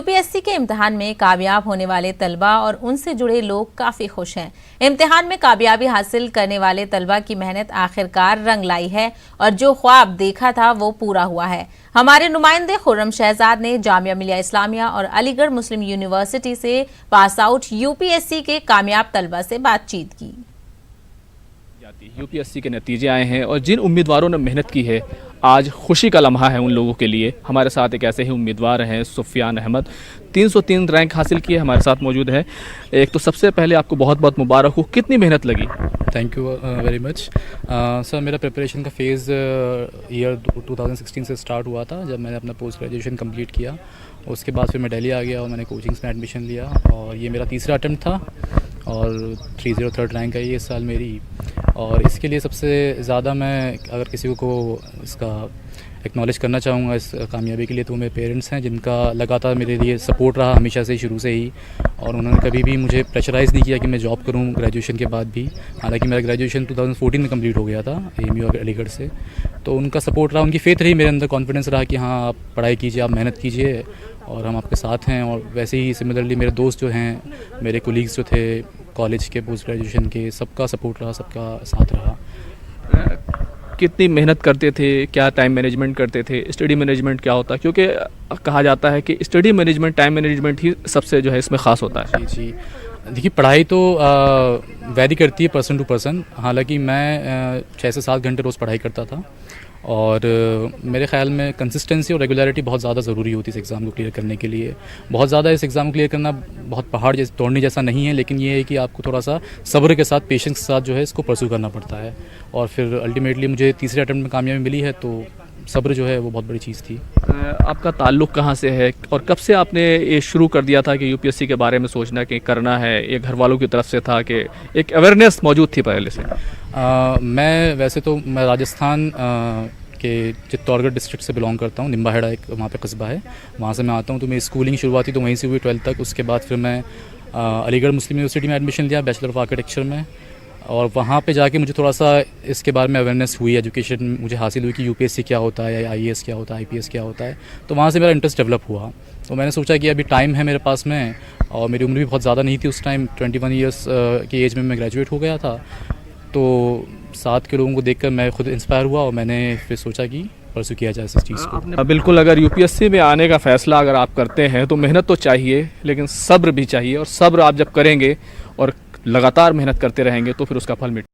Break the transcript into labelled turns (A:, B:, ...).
A: UPSC के इम्तिहान में कामयाब होने वाले तलबा और उनसे जुड़े लोग काफी खुश हैं। इम्तिहान में कामयाबी हासिल करने वाले तलबा की मेहनत आखिरकार रंग लाई है और जो ख्वाब देखा था वो पूरा हुआ है। हमारे नुमाइंदे खुर्रम शहजाद ने जामिया मिलिया इस्लामिया और अलीगढ़ मुस्लिम यूनिवर्सिटी से पास आउट यूपीएससी के कामयाब तलबा से बातचीत की।
B: यूपीएससी के नतीजे आए हैं और जिन उम्मीदवारों ने मेहनत की है, आज खुशी का लम्हा है उन लोगों के लिए। हमारे साथ एक ऐसे ही उम्मीदवार हैं सुफियान अहमद, 303 रैंक हासिल किए, हमारे साथ मौजूद है। एक तो सबसे पहले आपको बहुत बहुत मुबारक हो, कितनी मेहनत लगी?
C: Thank you very much sir. मेरा प्रिपरेशन का फ़ेज़ ईयर 2016 से स्टार्ट हुआ था, जब मैंने अपना पोस्ट ग्रेजुएशन कंप्लीट किया। उसके बाद फिर मैं दिल्ली आ गया और मैंने कोचिंग्स में एडमिशन लिया और ये मेरा तीसरा अटेम्प्ट था और 303 रैंक आई इस साल मेरी। और इसके लिए सबसे ज़्यादा मैं अगर किसी को इसका एक्नॉलेज करना चाहूँगा इस कामयाबी के लिए, तो मेरे पेरेंट्स हैं, जिनका लगातार मेरे लिए सपोर्ट रहा हमेशा से, शुरू से ही। और उन्होंने कभी भी मुझे प्रेशराइज़ नहीं किया कि मैं जॉब करूँ ग्रेजुएशन के बाद भी। हालांकि मेरा ग्रेजुएशन 2014 में कंप्लीट हो गया था AMU अलीगढ़ से। तो उनका सपोर्ट रहा, उनकी फेथ रही, मेरे अंदर कॉन्फिडेंस रहा कि हाँ आप पढ़ाई कीजिए, आप मेहनत कीजिए और हम आपके साथ हैं। और वैसे ही सिमिलरली मेरे दोस्त जो हैं, मेरे कोलीग्स जो थे कॉलेज के, पोस्ट ग्रेजुएशन के, सबका सपोर्ट रहा, सबका साथ रहा।
B: कितनी मेहनत करते थे, क्या टाइम मैनेजमेंट करते थे, स्टडी मैनेजमेंट क्या होता है? क्योंकि कहा जाता है कि स्टडी मैनेजमेंट, टाइम मैनेजमेंट ही सबसे जो है इसमें ख़ास होता है।
C: जी, देखिए पढ़ाई तो वैरी करती है पर्सन टू पर्सन। हालांकि मैं 6 से 7 घंटे रोज़ पढ़ाई करता था और मेरे ख़्याल में कंसिस्टेंसी और रेगुलरिटी बहुत ज़्यादा ज़रूरी होती है इस एग्ज़ाम को क्लियर करने के लिए। बहुत ज़्यादा इस एग्ज़ाम को क्लियर करना बहुत पहाड़ जैसे तोड़ने जैसा नहीं है, लेकिन ये है कि आपको थोड़ा सा सब्र के साथ, पेशेंस के साथ जो है इसको परस्यू करना पड़ता है। और फिर अल्टीमेटली मुझे तीसरे अटेम्प्ट में कामयाबी मिली है, तो सब्र जो है वो बहुत बड़ी चीज़ थी।
B: आपका ताल्लुक़ कहाँ से है और कब से आपने ये शुरू कर दिया था कि यूपीएससी के बारे में सोचना कि करना है? ये घर वालों की तरफ से था कि एक अवेयरनेस मौजूद थी पहले से?
C: मैं वैसे तो मैं राजस्थान के चित्तौड़गढ़ डिस्ट्रिक्ट से बिलोंग करता हूँ। निम्बाहेड़ा एक वहाँ पे कस्बा है, वहाँ से मैं आता हूँ। तो मेरी स्कूलिंग शुरुआती तो वहीं से हुई 12th तक। उसके बाद फिर मैं अलीगढ़ मुस्लिम यूनिवर्सिटी में एडमिशन लिया बैचलर ऑफ आर्किटेक्चर में। और वहाँ पे जाके मुझे थोड़ा सा इसके बारे में अवेयरनेस हुई, एजुकेशन मुझे हासिल हुई कि यूपीएससी क्या होता है, या IAS क्या होता है, IPS क्या होता है। तो वहाँ से मेरा इंटरेस्ट डेवलप हुआ। तो मैंने सोचा कि अभी टाइम है मेरे पास में, और मेरी उम्र भी बहुत ज़्यादा नहीं थी उस टाइम, 21 ईयर्स की एज में मैं ग्रेजुएट हो गया था। तो साथ के लोगों को देखकर मैं खुद इंस्पायर हुआ और मैंने फिर सोचा कि परस्यू किया जाए इस चीज़ को।
B: बिल्कुल, अगर यूपीएससी में आने का फ़ैसला अगर आप करते हैं तो मेहनत तो चाहिए, लेकिन सब्र भी चाहिए। और सब्र आप जब करेंगे और लगातार मेहनत करते रहेंगे तो फिर उसका फल मिलेगा।